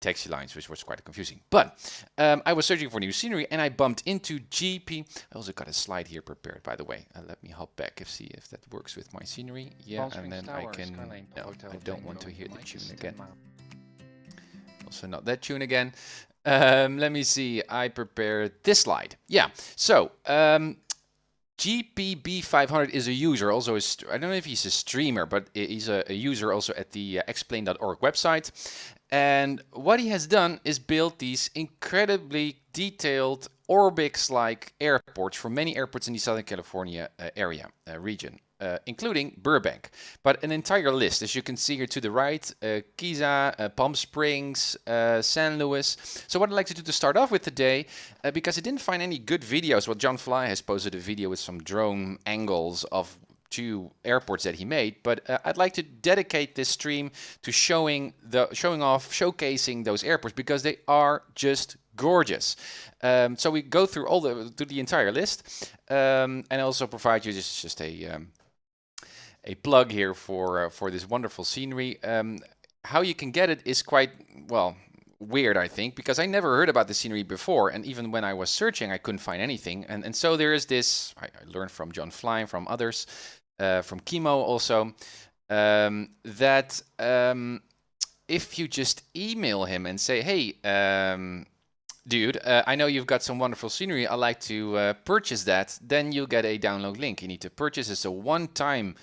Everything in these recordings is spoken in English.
taxi lines, which was quite confusing. But I was searching for new scenery and I bumped into GP. I also got a slide here prepared, by the way. Let me hop back and see if that works with my scenery. Yeah, and then I can... No, I don't want to hear the tune again. Also not that tune again. Let me see. I prepared this slide. Yeah, so... GPB500 is a user, also I don't know if he's a streamer, but he's a user also at the explain.org website. And what he has done is build these incredibly detailed Orbix-like airports for many airports in the Southern California area, region, including Burbank. But an entire list, as you can see here to the right, Giza, Palm Springs, San Luis. So what I'd like to do to start off with today, because I didn't find any good videos, well, John Fly has posted a video with some drone angles of 2 airports that he made, but I'd like to dedicate this stream to showcasing those airports because they are just gorgeous. So we go through the entire list, and also provide you just a plug here for this wonderful scenery. How you can get it is quite, well, weird, I think, because I never heard about the scenery before, and even when I was searching, I couldn't find anything. And so there is this, I learned from John Fly and from others, from Chemo also, that if you just email him and say, hey, dude, I know you've got some wonderful scenery, I'd like to purchase that, then you'll get a download link. You need to purchase. It's a one-time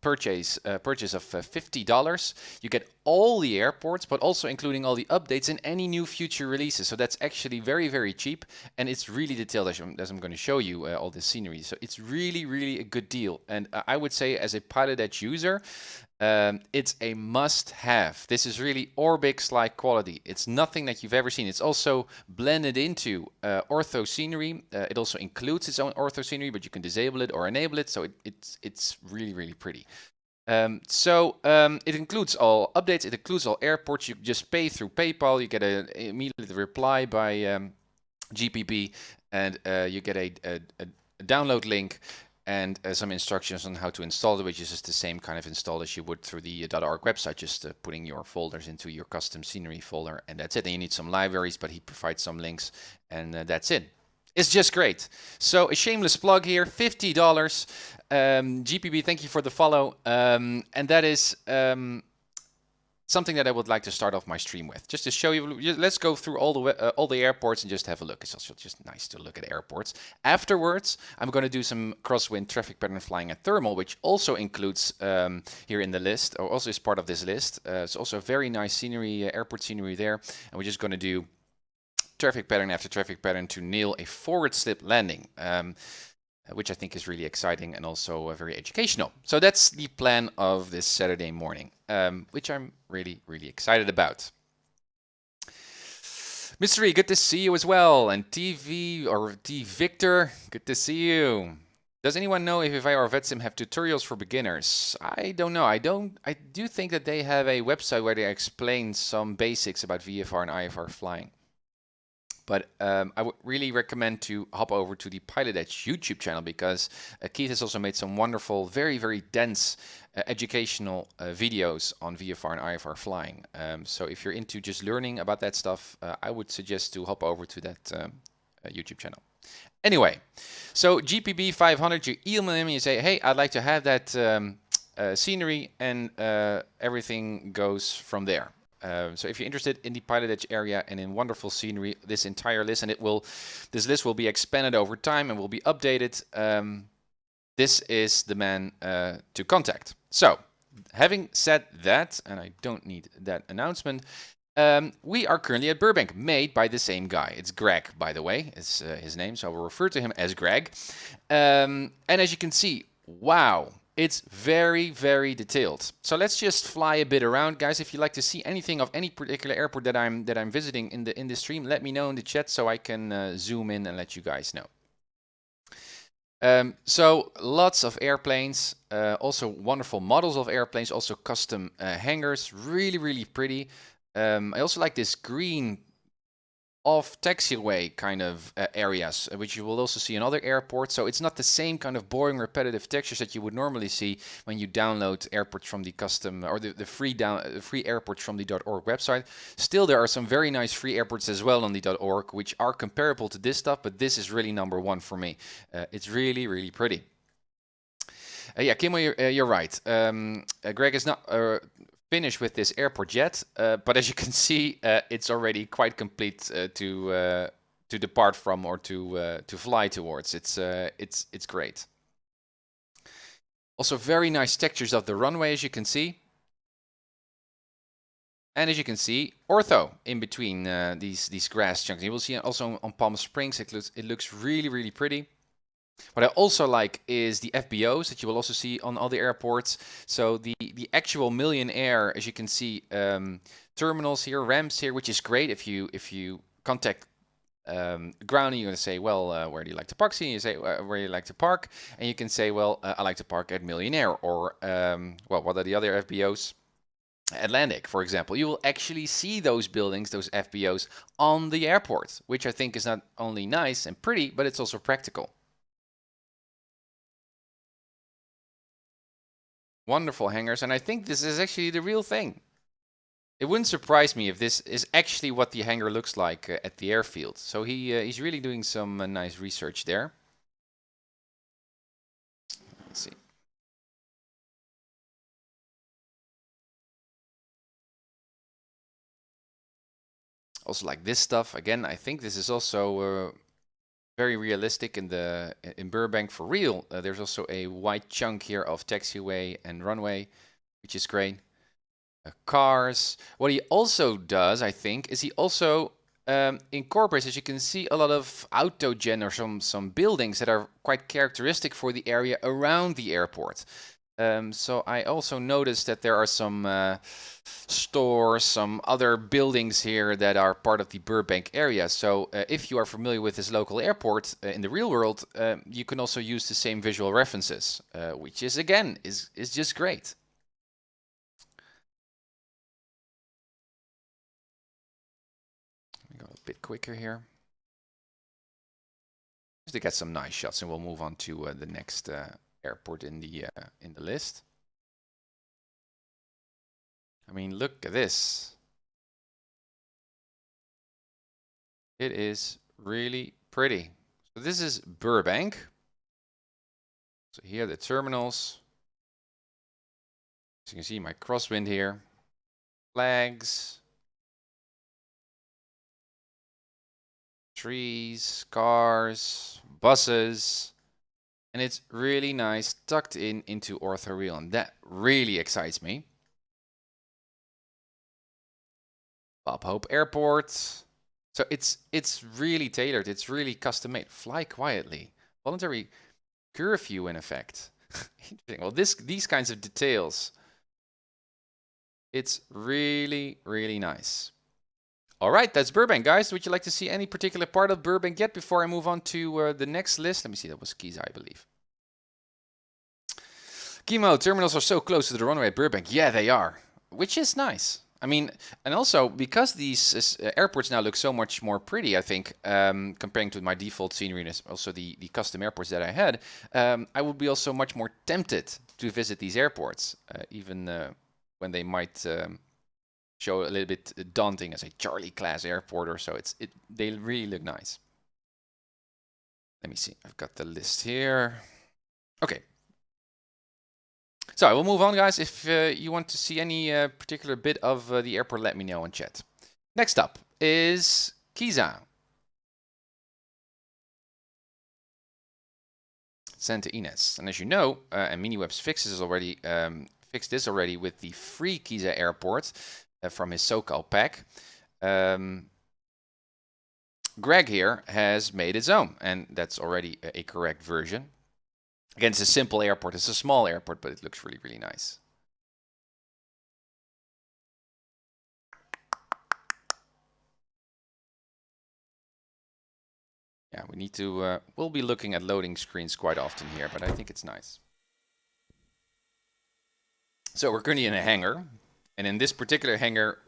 purchase of $50. You get all the airports, but also including all the updates and any new future releases. So that's actually very, very cheap, and it's really detailed, as I'm going to show you all this scenery. So it's really, really a good deal. And I would say, as a PilotEdge user, it's a must-have. This is really Orbix-like quality. It's nothing that you've ever seen. It's also blended into ortho scenery. It also includes its own ortho scenery, but you can disable it or enable it. So it's really, really pretty. It includes all updates. It includes all airports. You just pay through PayPal. You get an immediate reply by GPB, and you get a download link and some instructions on how to install it, which is just the same kind of install as you would through the .org website, just putting your folders into your custom scenery folder, and that's it. And you need some libraries, but he provides some links, and that's it. It's just great. So a shameless plug here, $50. GPB, thank you for the follow. And that is something that I would like to start off my stream with, just to show you. Let's go through all the airports and just have a look. It's also just nice to look at airports. Afterwards, I'm going to do some crosswind traffic pattern flying and thermal, which also includes here in the list, or also is part of this list. It's also a very nice scenery, airport scenery there, and we're just going to do traffic pattern after traffic pattern to nail a forward slip landing. Which I think is really exciting and also very educational. So that's the plan of this Saturday morning, which I'm really, really excited about. Mystery, good to see you as well. And TV or T Victor, good to see you. Does anyone know if VFI or VetSim have tutorials for beginners? I don't know. I do think that they have a website where they explain some basics about VFR and IFR flying. But I would really recommend to hop over to the PilotEdge YouTube channel, because Keith has also made some wonderful, very, very dense educational videos on VFR and IFR flying. So if you're into just learning about that stuff, I would suggest to hop over to that YouTube channel. Anyway, so GPB500, you email him and you say, hey, I'd like to have that scenery, and everything goes from there. So if you're interested in the PilotEdge area and in wonderful scenery, this entire list, and this list will be expanded over time and will be updated. This is the man to contact. So, having said that, and I don't need that announcement, we are currently at Burbank, made by the same guy. It's Greg, by the way, is his name, so I will refer to him as Greg. And as you can see, wow. It's very, very detailed. So let's just fly a bit around, guys. If you'd like to see anything of any particular airport that I'm visiting in this stream, let me know in the chat so I can zoom in and let you guys know. So lots of airplanes, also wonderful models of airplanes, also custom hangars, really, really pretty. I also like this green off taxiway kind of areas, which you will also see in other airports. So it's not the same kind of boring, repetitive textures that you would normally see when you download airports from the custom or the free airports from the .org website. Still, there are some very nice free airports as well on the .org, which are comparable to this stuff, but this is really number one for me. It's really, really pretty. Yeah, Kimo, you're right. Greg is not finished with this airport yet, but as you can see, it's already quite complete to depart from or to fly towards. It's great. Also, very nice textures of the runway, as you can see. And as you can see, ortho in between these grass chunks. You will see also on Palm Springs, it looks really, really pretty. What I also like is the FBOs that you will also see on other airports. So the actual Millionaire, as you can see, terminals here, ramps here, which is great if you contact ground and you're going to say, well, where do you like to park? And you say, where do you like to park? And you can say, well, I like to park at Millionaire, or well, what are the other FBOs? Atlantic, for example. You will actually see those buildings, those FBOs, on the airport, which I think is not only nice and pretty, but it's also practical. Wonderful hangars, and I think this is actually the real thing. It wouldn't surprise me if this is actually what the hangar looks like at the airfield. So he's really doing some nice research there. Let's see. Also like this stuff. Again, I think this is also very realistic in Burbank for real. There's also a white chunk here of taxiway and runway, which is great. Cars. What he also does, I think, is he also incorporates, as you can see, a lot of autogen or some buildings that are quite characteristic for the area around the airport. So I also noticed that there are some stores, some other buildings here that are part of the Burbank area. So if you are familiar with this local airport in the real world, you can also use the same visual references, which is again is just great. Let me go a bit quicker here. Just to get some nice shots, and we'll move on to the next airport in the list. I mean, look at this. It is really pretty. So this is Burbank. So here are the terminals. As you can see, my crosswind here. Flags. Trees, cars, buses. And it's really nice tucked into ortho real, and that really excites me. Bob Hope Airport. So it's really tailored. It's really custom made. Fly quietly. Voluntary curfew in effect. Interesting. Well, these kinds of details. It's really, really nice. All right, that's Burbank, guys. Would you like to see any particular part of Burbank yet before I move on to the next list? Let me see. That was Giza, I believe. Kimo, terminals are so close to the runway at Burbank. Yeah, they are, which is nice. I mean, and also because these airports now look so much more pretty, I think, comparing to my default scenery and also the custom airports that I had, I would be also much more tempted to visit these airports, even when they might show a little bit daunting as a Charlie class airport or so. They really look nice. Let me see. I've got the list here. Okay. So I will move on, guys. If you want to see any particular bit of the airport, let me know in chat. Next up is Giza. Sent to Ynez. And as you know, and MiniWebs fixed this already with the free Giza airport from his SoCal pack. Greg here has made his own, and that's already a correct version. Again, it's a simple airport. It's a small airport, but it looks really, really nice. Yeah, we need to, we'll be looking at loading screens quite often here, but I think it's nice. So we're currently in a hangar, and in this particular hangar,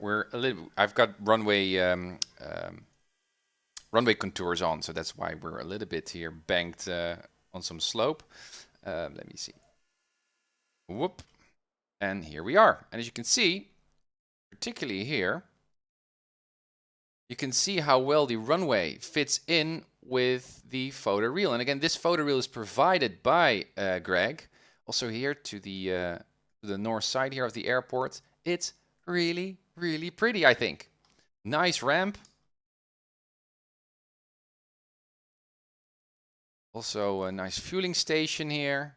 I've got runway runway contours on, so that's why we're a little bit here banked on some slope. Let me see. Whoop. And here we are. And as you can see, particularly here, you can see how well the runway fits in with the photo reel. And again, this photo reel is provided by Greg. Also here to the north side here of the airport. It's really, really pretty, I think. Nice ramp. Also a nice fueling station here.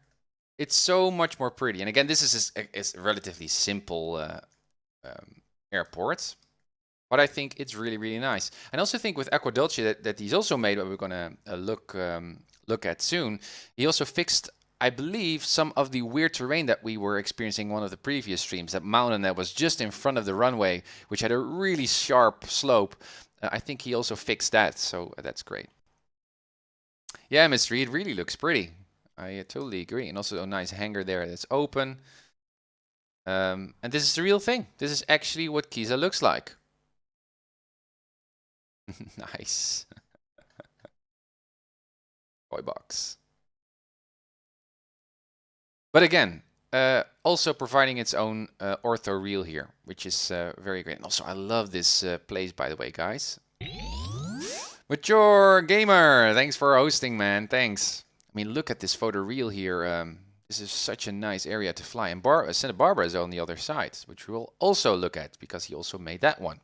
It's so much more pretty. And again, this is a relatively simple airport. But I think it's really, really nice. And I also think with Aqua Dulce that he's also made, what we're going to look at soon, he also fixed, I believe, some of the weird terrain that we were experiencing in one of the previous streams. That mountain that was just in front of the runway, which had a really sharp slope. I think he also fixed that, so that's great. Yeah, Mystery, it really looks pretty. I totally agree. And also a nice hangar there that's open. And this is the real thing. This is actually what Giza looks like. Nice. Toy box. But again, also providing its own ortho reel here, which is very great. And also, I love this place, by the way, guys. Mature Gamer, thanks for hosting, man. Thanks. I mean, look at this photo reel here. This is such a nice area to fly. And Santa Barbara is on the other side, which we will also look at because he also made that one.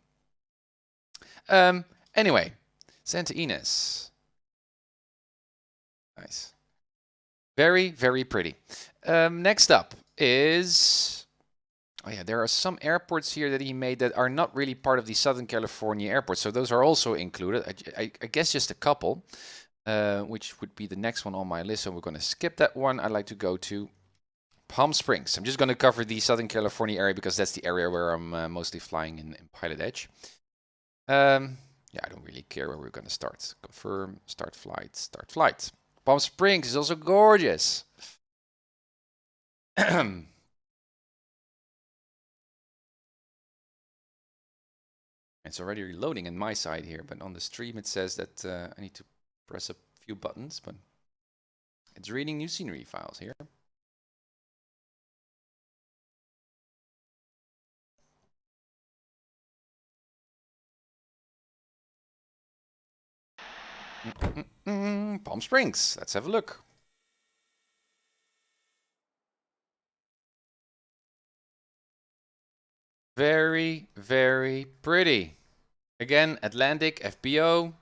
Anyway, Santa Ynez. Nice. Very, very pretty. Next up is... Oh yeah, there are some airports here that he made that are not really part of the Southern California airports. So those are also included. I guess just a couple, which would be the next one on my list. So we're going to skip that one. I'd like to go to Palm Springs. I'm just going to cover the Southern California area because that's the area where I'm mostly flying in PilotEdge. Yeah, I don't really care where we're going to start. Confirm, start flight, start flight. Palm Springs is also gorgeous. It's already reloading on my side here, but on the stream it says that I need to press a few buttons, but it's reading new scenery files here. Palm Springs, let's have a look. Very, very pretty. Again, Atlantic, FBO.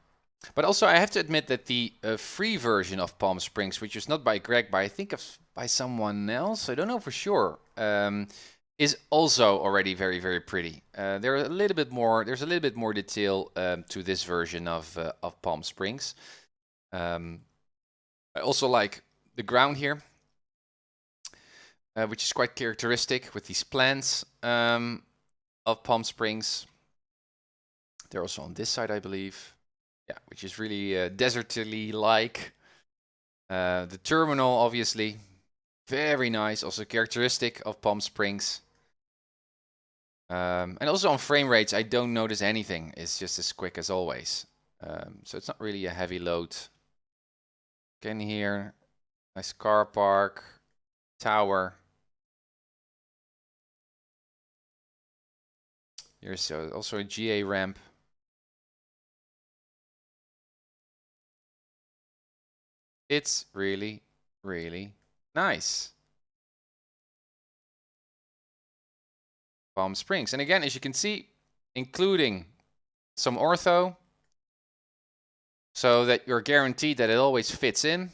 But also I have to admit that the free version of Palm Springs, which is not by Greg, but I think by someone else, I don't know for sure, is also already very, very pretty. There's a little bit more detail to this version of Palm Springs. I also like the ground here, which is quite characteristic with these plants of Palm Springs. They're also on this side, I believe. Yeah, which is really desertly-like. The terminal, obviously, very nice. Also characteristic of Palm Springs. And also on frame rates, I don't notice anything. It's just as quick as always. So it's not really a heavy load. Again here, nice car park, tower. Here's also a GA ramp. It's really, really nice. Palm Springs. And again, as you can see, including some ortho, so that you're guaranteed that it always fits in.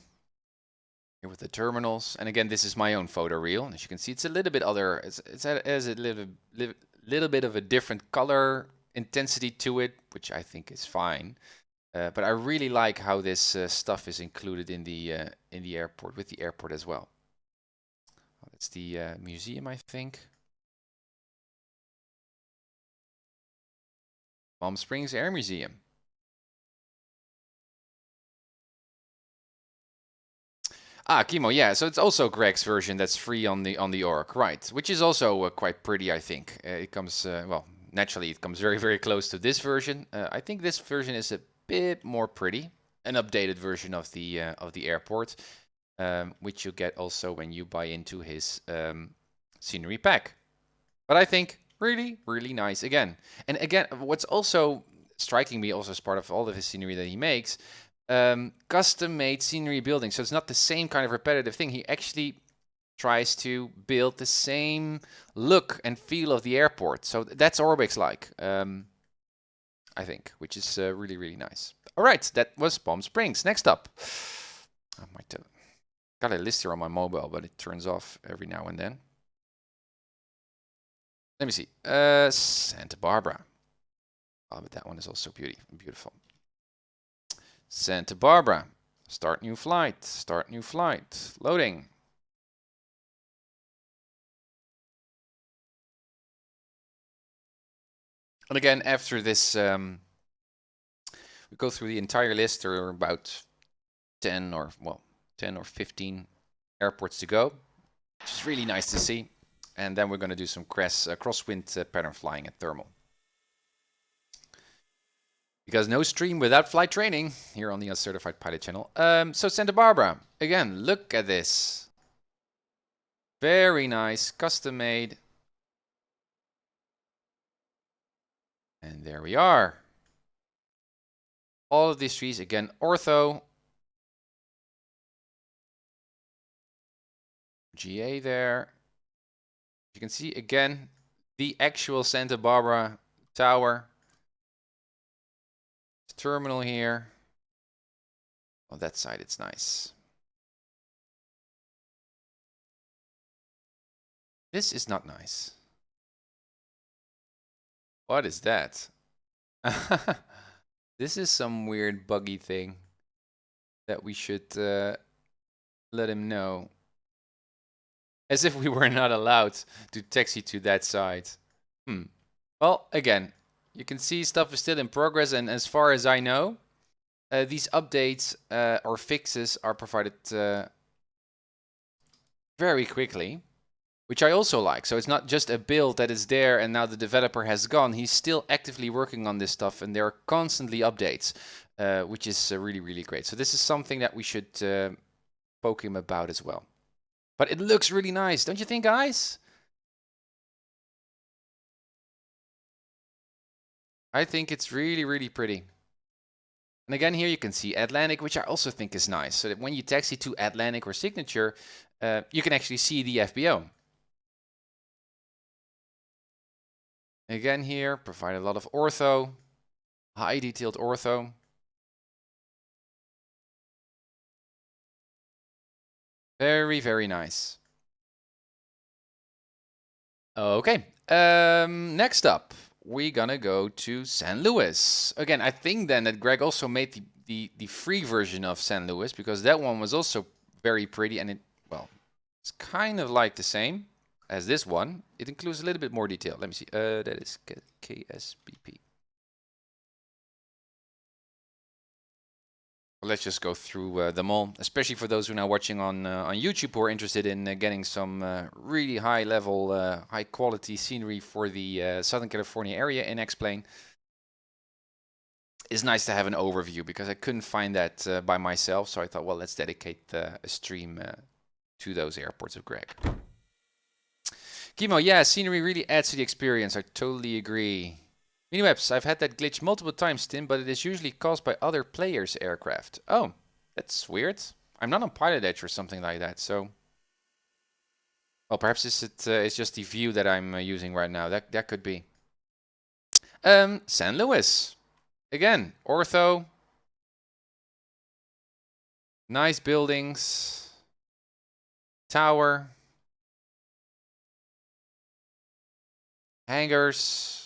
Here with the terminals. And again, this is my own photo reel. And as you can see, it's a little bit other, it has a little bit of a different color intensity to it, which I think is fine. But I really like how this stuff is included in the airport, with the airport as well. That's the museum, I think. Palm Springs Air Museum. Ah, Kimo, yeah. So it's also Greg's version that's free on the org, right? Which is also quite pretty, I think. It comes well, naturally, it comes very, very close to this version. I think this version is a bit more pretty, an updated version of the airport, which you get also when you buy into his scenery pack. But I think really, really nice again. And again, what's also striking me also as part of all of his scenery that he makes, custom-made scenery building. So it's not the same kind of repetitive thing. He actually tries to build the same look and feel of the airport. So that's Orbix like, I think, which is really, really nice. All right, that was Palm Springs. Next up, I might got a list here on my mobile, but it turns off every now and then. Let me see. Santa Barbara. Oh, but that one is also beautiful. Santa Barbara. Start new flight. Start new flight. Loading. And again, after this, we go through the entire list. There are about 10 or 15 airports to go, which is really nice to see. And then we're going to do some crosswind pattern flying at thermal. Because no stream without flight training here on the Uncertified Pilot channel. So Santa Barbara, again, look at this. Very nice, custom made. And there we are. All of these trees, again, ortho. GA there. You can see, again, the actual Santa Barbara tower. Terminal here. On that side, it's nice. This is not nice. What is that? This is some weird buggy thing that we should let him know. As if we were not allowed to taxi to that side. Well, again, you can see stuff is still in progress, and as far as I know, these updates or fixes are provided very quickly, which I also like. So it's not just a build that is there and now the developer has gone. He's still actively working on this stuff, and there are constantly updates, which is really, really great. So this is something that we should poke him about as well. But it looks really nice, don't you think, guys? I think it's really, really pretty. And again, here you can see Atlantic, which I also think is nice. So that when you taxi to Atlantic or Signature, you can actually see the FBO. Again here, provide a lot of ortho, high detailed ortho. Very, very nice. Okay, next up, we're gonna go to San Luis. Again, I think then that Greg also made the free version of San Luis, because that one was also very pretty, and it's kind of like the same as this one. It includes a little bit more detail. Let me see. That is KSBP. Let's just go through them all, especially for those who are now watching on YouTube who are interested in getting some really high level, high quality scenery for the Southern California area in X-Plane. It's nice to have an overview, because I couldn't find that by myself, so I thought, well, let's dedicate a stream to those airports of Greg. Kimo, yeah, scenery really adds to the experience. I totally agree. Minimaps, I've had that glitch multiple times, Tim, but it is usually caused by other players' aircraft. Oh, that's weird. I'm not on PilotEdge or something like that, so... Well, perhaps it's just the view that I'm using right now. That could be. San Luis. Again, ortho. Nice buildings. Tower. Hangars.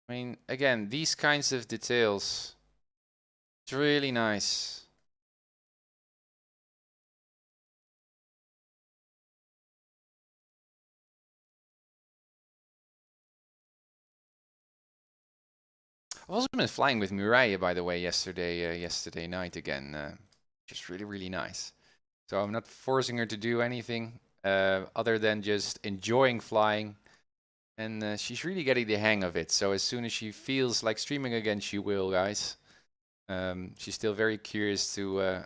I mean, again, these kinds of details. It's really nice. I've also been flying with Mireille, by the way, yesterday night again. Just really, really nice. So I'm not forcing her to do anything other than just enjoying flying. And she's really getting the hang of it. So as soon as she feels like streaming again, she will, guys. She's still very curious to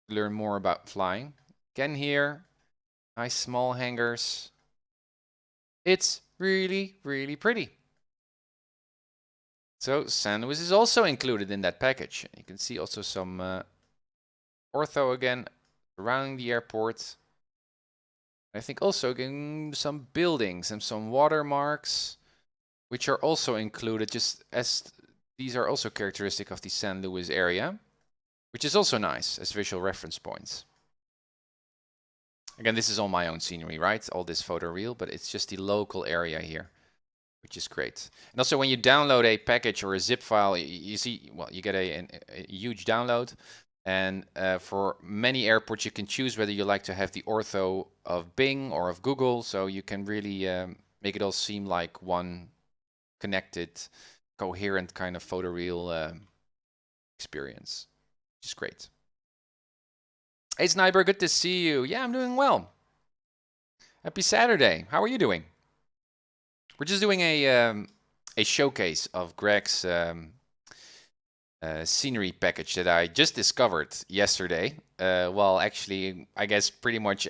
learn more about flying. Again here, nice small hangars. It's really, really pretty. So sandwich is also included in that package. You can see also some ortho again surrounding the airport. I think also again some buildings and some watermarks, which are also included, just as these are also characteristic of the San Luis area, which is also nice as visual reference points. Again, this is all my own scenery, right? All this photo reel, but it's just the local area here, which is great. And also when you download a package or a zip file, you see, well, you get a huge download. And for many airports, you can choose whether you like to have the ortho of Bing or of Google. So you can really make it all seem like one connected, coherent kind of photoreal experience, which is great. Hey, Sniper, good to see you. Yeah, I'm doing well. Happy Saturday. How are you doing? We're just doing a showcase of Greg's scenery package that I just discovered yesterday. Well, actually, I guess pretty much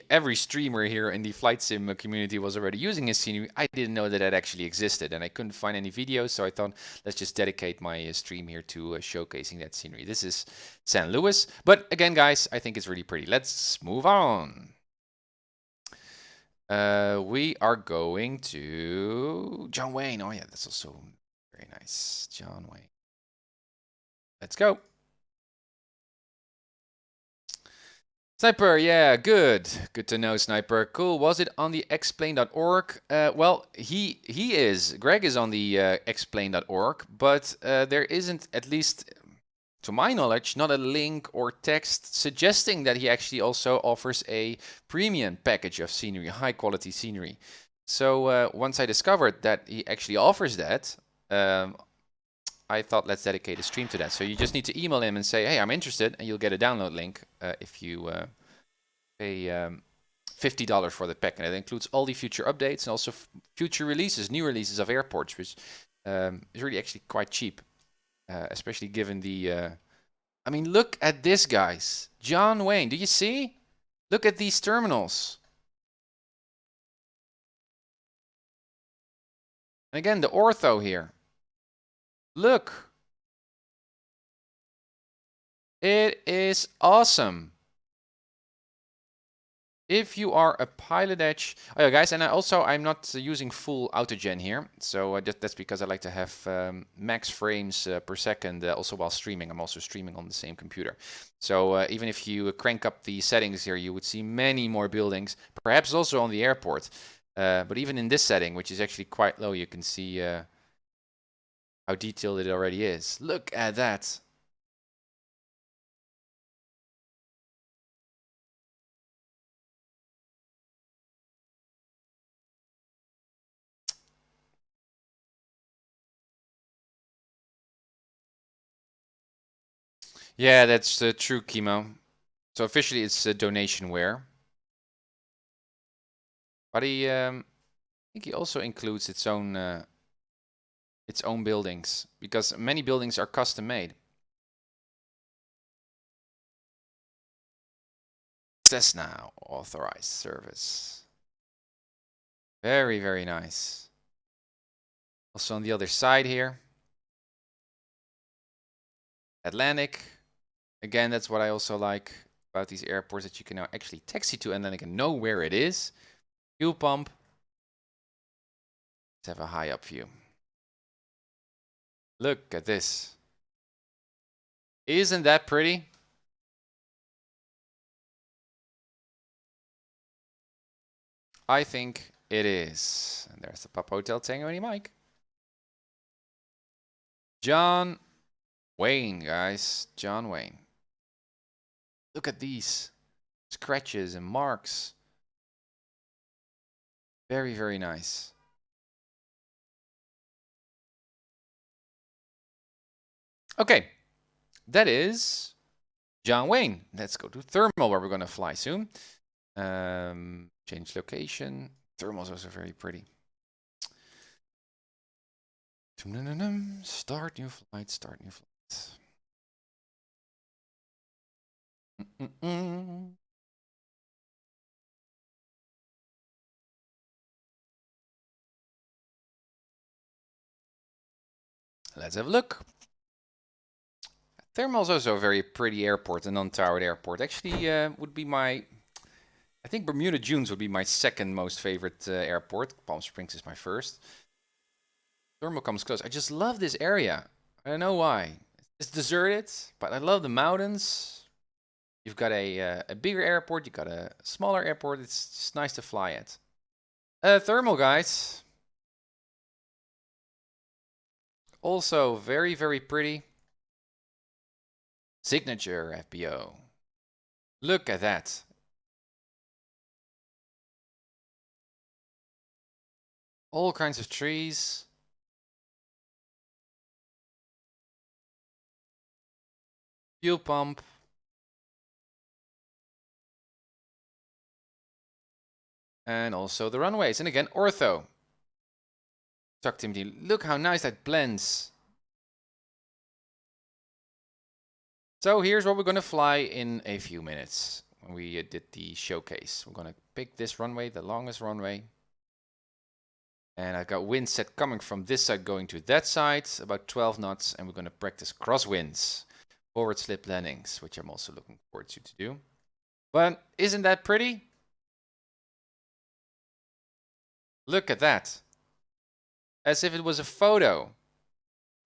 every streamer here in the flight sim community was already using his scenery. I didn't know that actually existed, and I couldn't find any videos, so I thought let's just dedicate my stream here to showcasing that scenery. This is San Luis, but again, guys, I think it's really pretty. Let's move on. We are going to John Wayne. Oh yeah, that's also very nice. John Wayne. Let's go. Sniper, yeah, good. Good to know, Sniper. Cool. Was it on the explain.org? Well, he is. Greg is on the explain.org, but there isn't, at least to my knowledge, not a link or text suggesting that he actually also offers a premium package of scenery, high quality scenery. So once I discovered that he actually offers that, I thought let's dedicate a stream to that. So you just need to email him and say, hey, I'm interested, and you'll get a download link if you pay $50 for the pack. And it includes all the future updates and also future releases, new releases of airports, which is really actually quite cheap, especially given the... I mean, look at this, guys. John Wayne, do you see? Look at these terminals. And again, the ortho here. Look. It is awesome. If you are a PilotEdge, oh yeah, guys, and I'm not using full autogen here, so that's because I like to have max frames per second also while streaming. I'm also streaming on the same computer. So even if you crank up the settings here, you would see many more buildings, perhaps also on the airport. But even in this setting, which is actually quite low, you can see how detailed it already is. Look at that. Yeah, that's true, Chemo. So officially it's donationware. But I think he also includes its own buildings, because many buildings are custom made. Cessna authorized service. Very, very nice. Also on the other side here, Atlantic. Again, that's what I also like about these airports, that you can now actually taxi to Atlantic and know where it is. Fuel pump. Let's have a high up view. Look at this. Isn't that pretty? I think it is. And there's the Papa Hotel Tango and Mike. John Wayne, guys. John Wayne. Look at these scratches and marks. Very, very nice. Okay, that is John Wayne. Let's go to thermal, where we're going to fly soon. Change location. Thermal is also very pretty. Start new flight, start new flight. Let's have a look. Thermal is also a very pretty airport, a non-towered airport. Actually, would be my... I think Bermuda Dunes would be my second most favorite airport. Palm Springs is my first. Thermal comes close. I just love this area. I don't know why. It's deserted, but I love the mountains. You've got a bigger airport. You've got a smaller airport. It's just nice to fly at. Thermal, guys. Also very, very pretty. Signature FBO. Look at that. All kinds of trees. Fuel pump. And also the runways. And again, ortho. Activity. Look how nice that blends. So here's what we're going to fly in a few minutes when we did the showcase. We're going to pick this runway, the longest runway. And I've got wind set coming from this side going to that side, about 12 knots. And we're going to practice crosswinds, forward slip landings, which I'm also looking forward to do. But isn't that pretty? Look at that. As if it was a photo,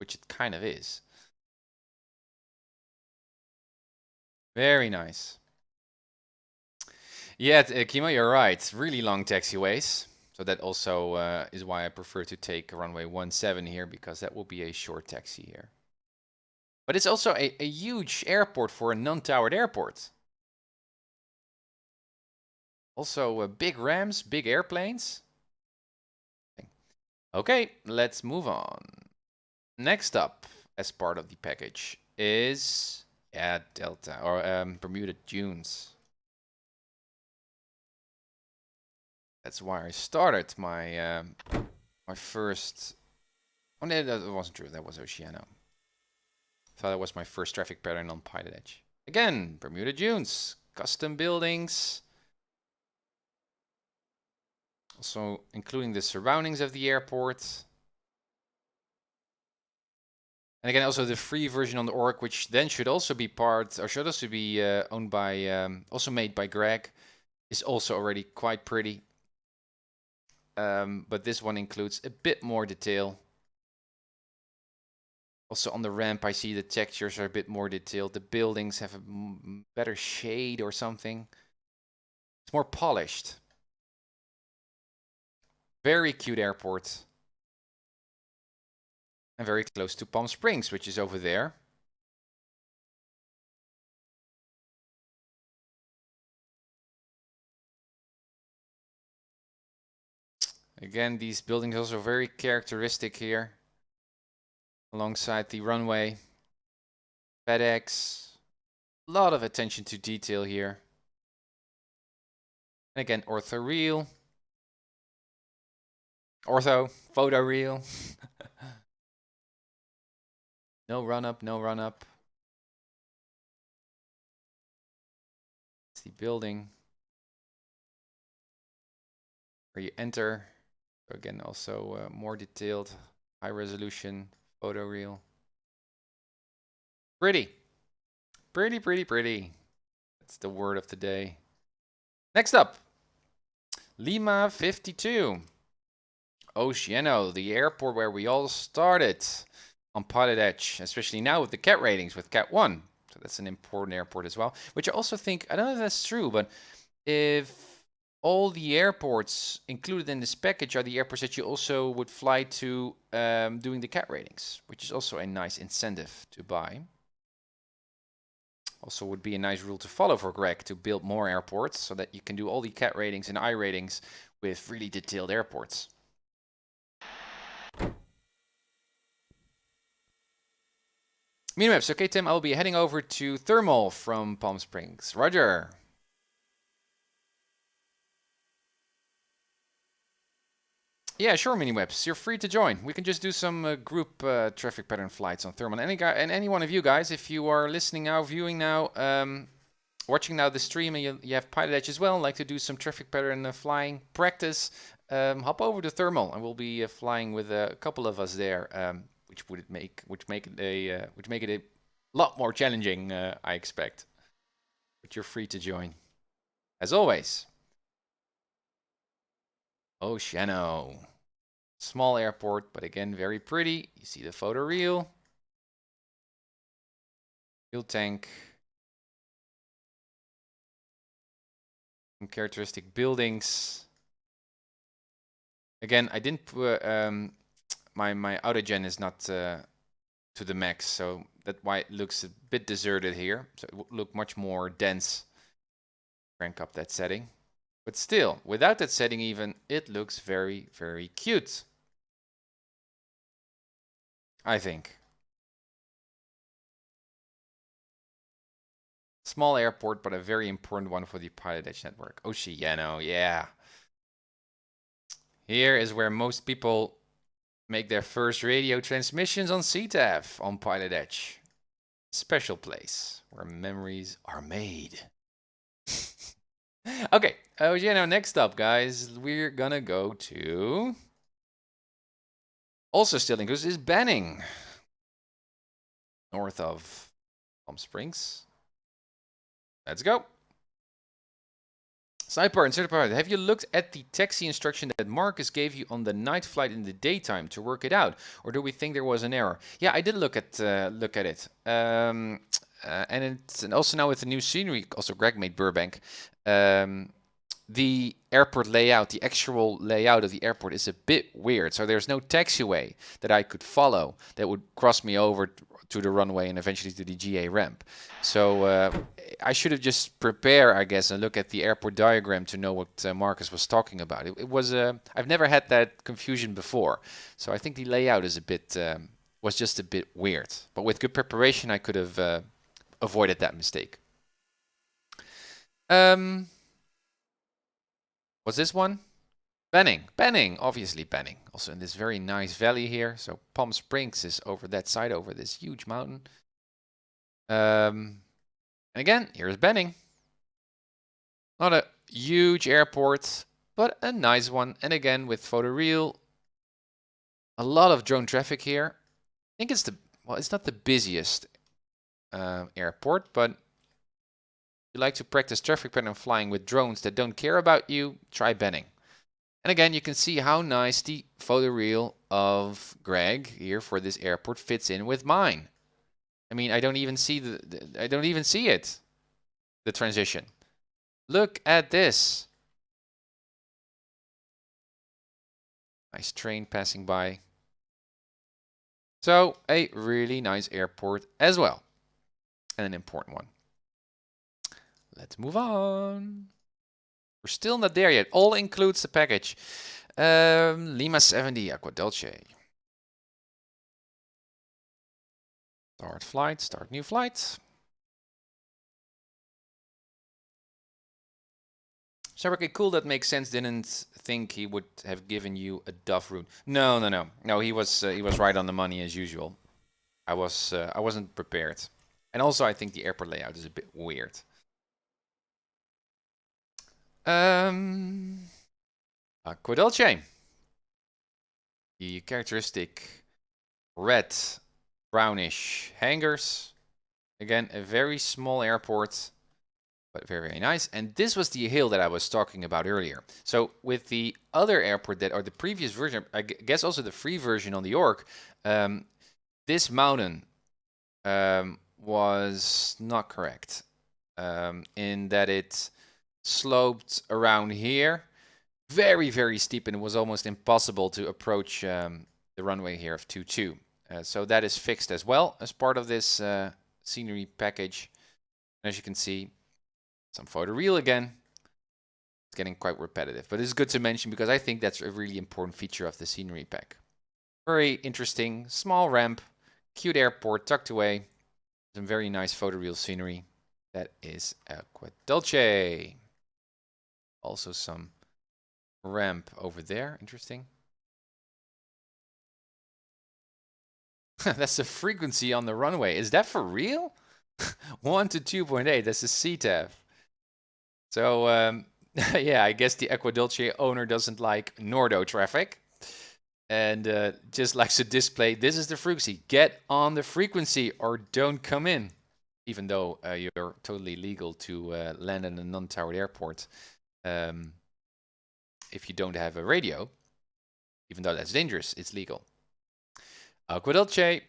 which it kind of is. Very nice. Yeah, Kimo, you're right. Really long taxiways. So that also is why I prefer to take runway 17 here, because that will be a short taxi here. But it's also a huge airport for a non-towered airport. Also big RAMs, big airplanes. Okay, let's move on. Next up, as part of the package, is Delta or Bermuda Dunes. That's why I started my my first. Oh no, that wasn't true. That was Oceano. Thought that was my first traffic pattern on PilotEdge. Again, Bermuda Dunes, custom buildings. Also including the surroundings of the airport. And again, also the free version on the org, which then should also be part, or should also be owned by, also made by Greg, is also already quite pretty. But this one includes a bit more detail. Also on the ramp, I see the textures are a bit more detailed. The buildings have a better shade or something. It's more polished. Very cute airport. And very close to Palm Springs, which is over there. Again, these buildings are also very characteristic here. Alongside the runway. FedEx. A lot of attention to detail here. And again, ortho reel. Ortho, photo reel. No run up, no run up. It's the building where you enter. So again, also more detailed, high resolution photo reel. Pretty. Pretty, pretty, pretty. That's the word of the day. Next up, Lima 52. Oceano, the airport where we all started on PilotEdge, especially now with the CAT ratings with Cat 1. So that's an important airport as well, which I also think, I don't know if that's true, but if all the airports included in this package are the airports that you also would fly to doing the CAT ratings, which is also a nice incentive to buy. Also would be a nice rule to follow for Greg to build more airports so that you can do all the CAT ratings and I ratings with really detailed airports. Minimaps. Okay, Tim, I'll be heading over to Thermal from Palm Springs. Roger. Yeah, sure, Miniwebs. You're free to join. We can just do some group traffic pattern flights on thermal. And any one of you guys, if you are listening now, viewing now, watching now the stream, and you have PilotEdge as well, like to do some traffic pattern flying practice, hop over to thermal, and we'll be flying with a couple of us there, which make it a lot more challenging, I expect. But you're free to join, as always. Oceano. Small airport, but again, very pretty. You see the photo reel. Fuel tank. Some characteristic buildings. Again, I didn't put, my auto gen is not to the max, so that's why it looks a bit deserted here. So it would look much more dense. Crank up that setting. But still, without that setting even, it looks very, very cute, I think. Small airport, but a very important one for the PilotEdge network. Oceano, yeah. Here is where most people make their first radio transmissions on CTAF on PilotEdge. Special place where memories are made. Okay, Oceano, next up, guys, we're gonna go to... Also still in Goose is Banning. North of Palm Springs. Let's go. Sidebar, UncertifiedPilot, have you looked at the taxi instruction that Marcus gave you on the night flight in the daytime to work it out, or do we think there was an error? Yeah, I did look at it, and also now with the new scenery. Also, Greg made Burbank. The airport layout, the actual layout of the airport is a bit weird. So there's no taxiway that I could follow that would cross me over to the runway and eventually to the GA ramp. So I should have just prepared, I guess, and look at the airport diagram to know what Marcus was talking about. It was I've never had that confusion before. So I think the layout is a bit was just a bit weird. But with good preparation, I could have avoided that mistake. What's this one? Banning, obviously Banning. Also in this very nice valley here. So Palm Springs is over that side, over this huge mountain. And again, here's Banning. Not a huge airport, but a nice one. And again, with photoreal, a lot of drone traffic here. I think it's it's not the busiest airport, but if you like to practice traffic pattern flying with drones that don't care about you, try Banning. And again, you can see how nice the photoreal of Greg here for this airport fits in with mine. I mean, I don't even see it, the transition. Look at this. Nice train passing by. So a really nice airport as well, and an important one. Let's move on. We're still not there yet. All includes the package. Lima 70, Aqua Dulce. Start flight, start new flight. So, okay, cool, that makes sense. Didn't think he would have given you a Duff route. No, he was right on the money as usual. I wasn't prepared. And also, I think the airport layout is a bit weird. Aqua Dulce. The characteristic red, brownish hangars. Again, a very small airport, but very, very nice. And this was the hill that I was talking about earlier. So with the other airport or the previous version, I guess also the free version on the York, this mountain was not correct in that it sloped around here, very, very steep, and it was almost impossible to approach the runway here of 22. So that is fixed as well as part of this scenery package. As you can see, some photoreal again. It's getting quite repetitive, but it's good to mention because I think that's a really important feature of the scenery pack. Very interesting, small ramp, cute airport tucked away, some very nice photoreal scenery. That is Aqua Dulce. Also some ramp over there, interesting. That's the frequency on the runway. Is that for real? 1 to 2.8. That's the CTAF. So yeah, I guess the Aqua Dulce owner doesn't like Nordo traffic, and just likes to display, this is the frequency. Get on the frequency or don't come in. Even though you're totally legal to land in a non-towered airport if you don't have a radio. Even though that's dangerous, it's legal. Aqua Dulce.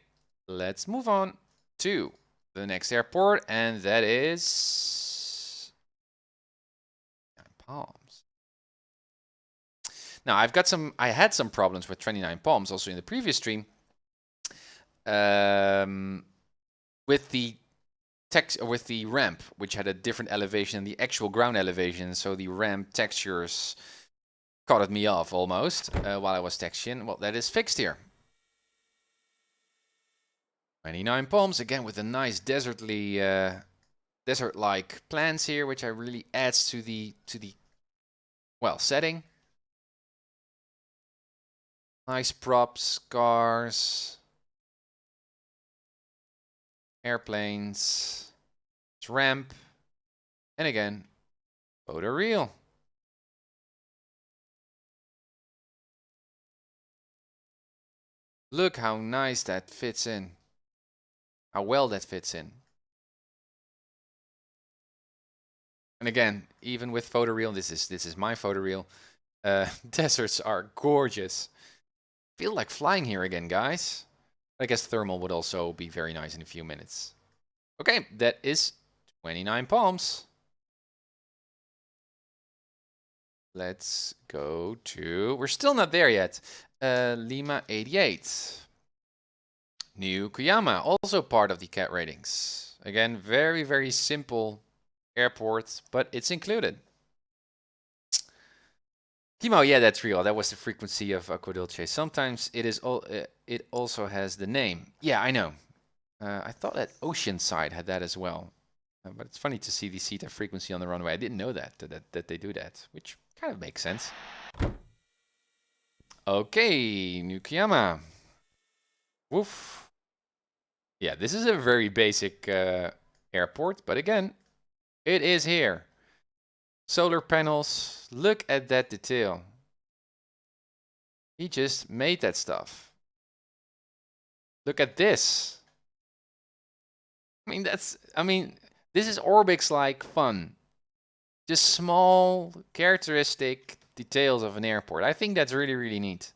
Let's move on to the next airport, and that is Palms. Now I had some problems with 29 Palms also in the previous stream with the ramp, which had a different elevation than the actual ground elevation. So the ramp textures caught me off almost while I was texturing. Well, that is fixed here. 29 Palms again with a nice desert-like plans here, which really adds to the setting. Nice props, cars, airplanes, ramp, and again, photoreal. Look how nice that fits in. How well that fits in. And again, even with photoreal, this is my photoreal. Deserts are gorgeous. Feel like flying here again, guys. I guess thermal would also be very nice in a few minutes. Okay, that is 29 Palms. Let's go to, we're still not there yet. Lima 88. New Cuyama, also part of the CAT ratings. Again, very, very simple airport, but it's included. Timo, yeah, that's real. That was the frequency of Aqua Dulce. Sometimes it also has the name. Yeah, I know. I thought that Oceanside had that as well. But it's funny to see the CETA frequency on the runway. I didn't know that they do that, which kind of makes sense. Okay, New Cuyama. Woof. Yeah, this is a very basic airport, but again, it is here. Solar panels, look at that detail. He just made that stuff. Look at this. I mean, this is Orbix-like fun. Just small, characteristic details of an airport. I think that's really, really neat.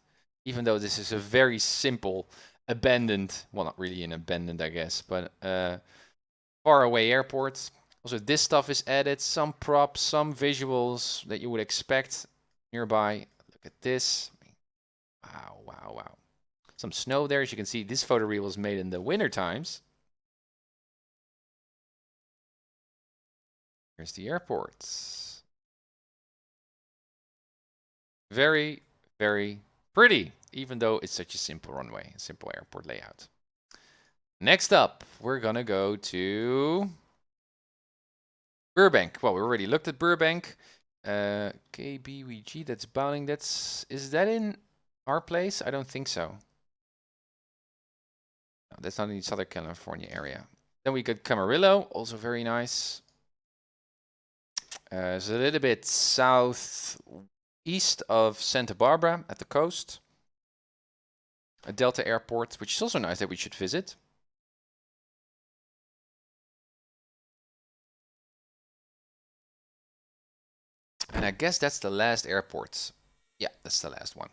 Even though this is a very simple, abandoned, well, not really an abandoned, I guess, but far away airport. Also, this stuff is added, some props, some visuals that you would expect nearby. Look at this. Wow, wow, wow. Some snow there. As you can see, this photo reel was made in the winter times. Here's the airports. Very, very pretty, even though it's such a simple runway, a simple airport layout. Next up, we're gonna go to Burbank. Well, we already looked at Burbank. KBWG, that's bounding. Is that in our place? I don't think so. No, that's not in the Southern California area. Then we got Camarillo, also very nice. It's a little bit southeast of Santa Barbara at the coast. A Delta airport, which is also nice that we should visit. And I guess that's the last airport. Yeah, that's the last one.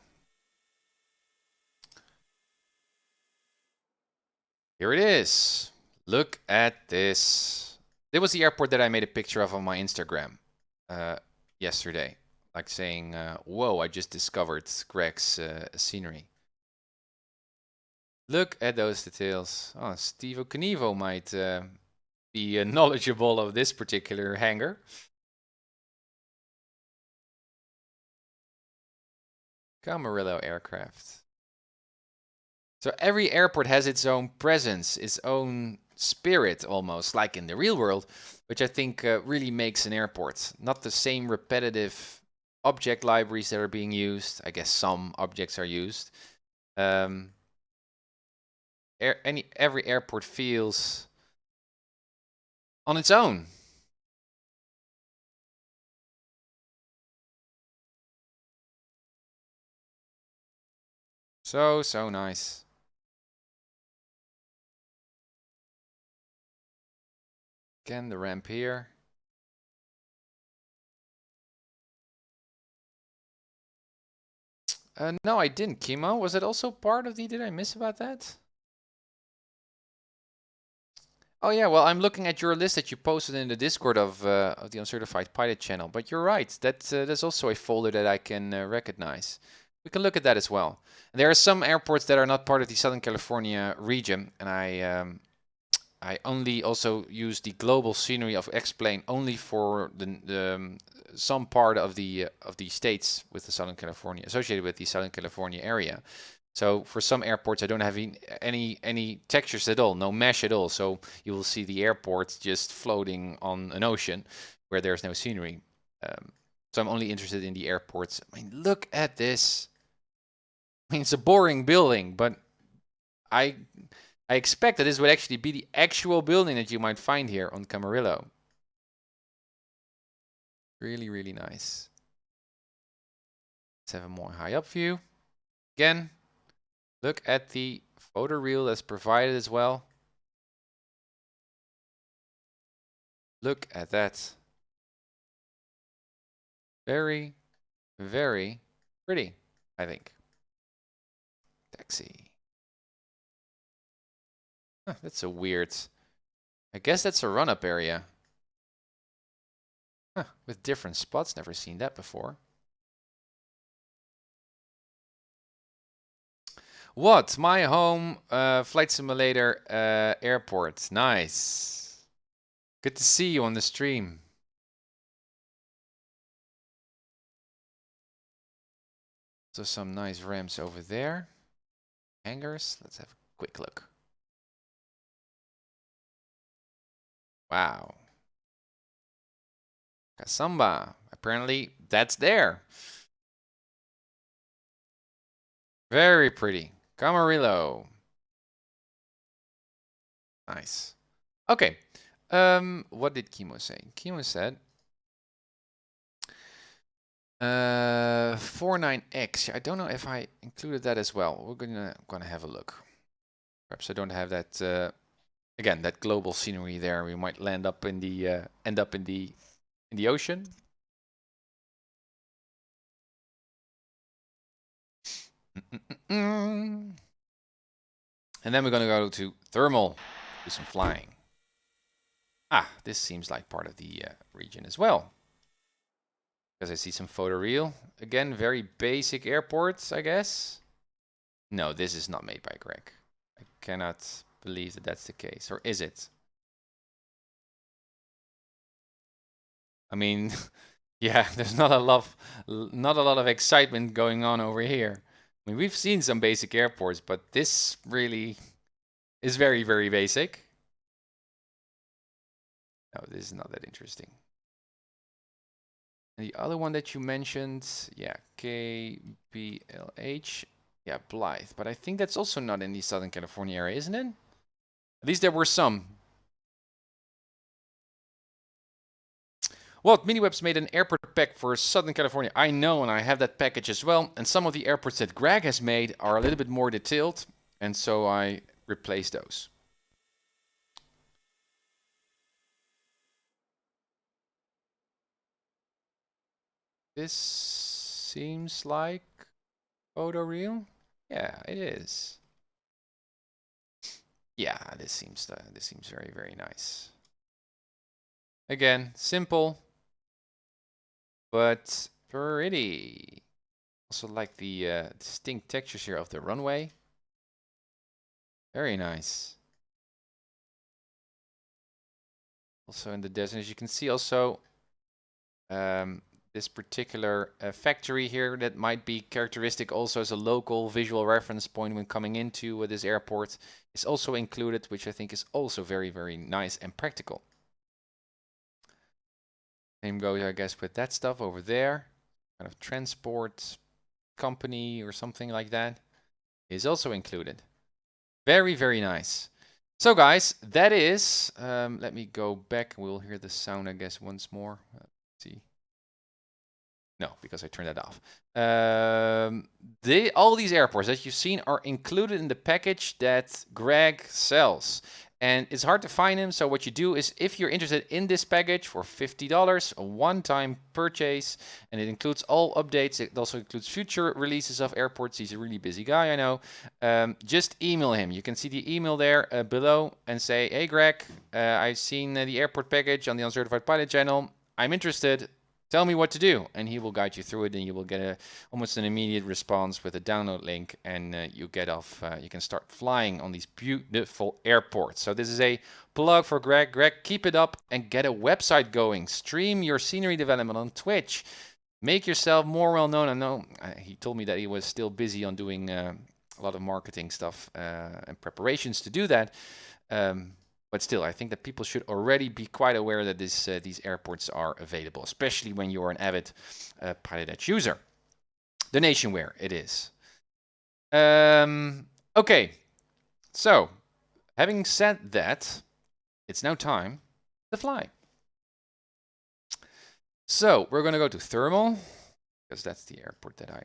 Here it is. Look at this. It was the airport that I made a picture of on my Instagram yesterday. Like saying, whoa, I just discovered Greg's scenery. Look at those details. Oh, Steve Okanivo might be knowledgeable of this particular hangar. Camarillo aircraft. So every airport has its own presence, its own spirit almost, like in the real world, which I think really makes an airport. Not the same repetitive object libraries that are being used. I guess some objects are used. every airport feels on its own. So nice. Again, the ramp here. No, I didn't. Chemo, was it also part of the? Did I miss about that? Oh yeah, well, I'm looking at your list that you posted in the Discord of the Uncertified Pilot channel. But you're right. That's also a folder that I can recognize. We can look at that as well. And there are some airports that are not part of the Southern California region, and I only also use the global scenery of X-Plane only for the some part of the states with the Southern California associated with the Southern California area. So for some airports, I don't have any textures at all, no mesh at all. So you will see the airports just floating on an ocean where there's no scenery. So I'm only interested in the airports. I mean, look at this. I mean, it's a boring building, but I expect that this would actually be the actual building that you might find here on Camarillo. Really, really nice. Let's have a more high up view. Again, look at the photo reel that's provided as well. Look at that. Very, very pretty, I think. Taxi. Huh, that's a weird. I guess that's a run-up area. Huh, with different spots. Never seen that before. What? My home flight simulator airport. Nice. Good to see you on the stream. So some nice ramps over there. Hangars. Let's have a quick look. Wow. Kasamba. Apparently that's there. Very pretty. Camarillo. Nice. Okay. What did Kimo say? Kimo said 49X. I don't know if I included that as well. We're gonna have a look. Perhaps I don't have that again, that global scenery there. We might end up in the ocean. And then we're gonna go to thermal, do some flying. Ah, this seems like part of the region as well. Because I see some photo reel. Again, very basic airports, I guess. No, this is not made by Greg. I cannot believe that that's the case. Or is it? I mean, yeah, there's not a lot of excitement going on over here. I mean, we've seen some basic airports, but this really is very, very basic. No, this is not that interesting. And the other one that you mentioned, yeah, KBLH, yeah, Blythe. But I think that's also not in the Southern California area, isn't it? At least there were some. Well, MiniWeb's made an airport pack for Southern California. I know, and I have that package as well. And some of the airports that Greg has made are a little bit more detailed. And so I replaced those. This seems like photo reel. Yeah, it is. Yeah, this seems very, very nice. Again, simple, but pretty. Also like the distinct textures here of the runway. Very nice. Also in the desert, as you can see, also this particular factory here that might be characteristic also as a local visual reference point when coming into this airport is also included, which I think is also very, very nice and practical. Same goes, I guess, with that stuff over there. Kind of transport company or something like that is also included. Very, very nice. So guys, that is, let me go back. We'll hear the sound, I guess, once more. Let's see. No, because I turned that off. All these airports that you've seen are included in the package that Greg sells. And it's hard to find them, so what you do is, if you're interested in this package for $50, a one-time purchase, and it includes all updates, it also includes future releases of airports. He's a really busy guy, I know. Just email him. You can see the email there below and say, hey Greg, I've seen the airport package on the Uncertified Pilot channel. I'm interested. Tell me what to do, and he will guide you through it, and you will get almost an immediate response with a download link, and you get off. You can start flying on these beautiful airports. So this is a plug for Greg. Greg, keep it up and get a website going. Stream your scenery development on Twitch. Make yourself more well known. I know he told me that he was still busy on doing a lot of marketing stuff and preparations to do that. But still, I think that people should already be quite aware that these airports are available, especially when you're an avid PilotEdge user. Donationware, it is. Okay, so having said that, it's now time to fly. So we're going to go to Thermal, because that's the airport that I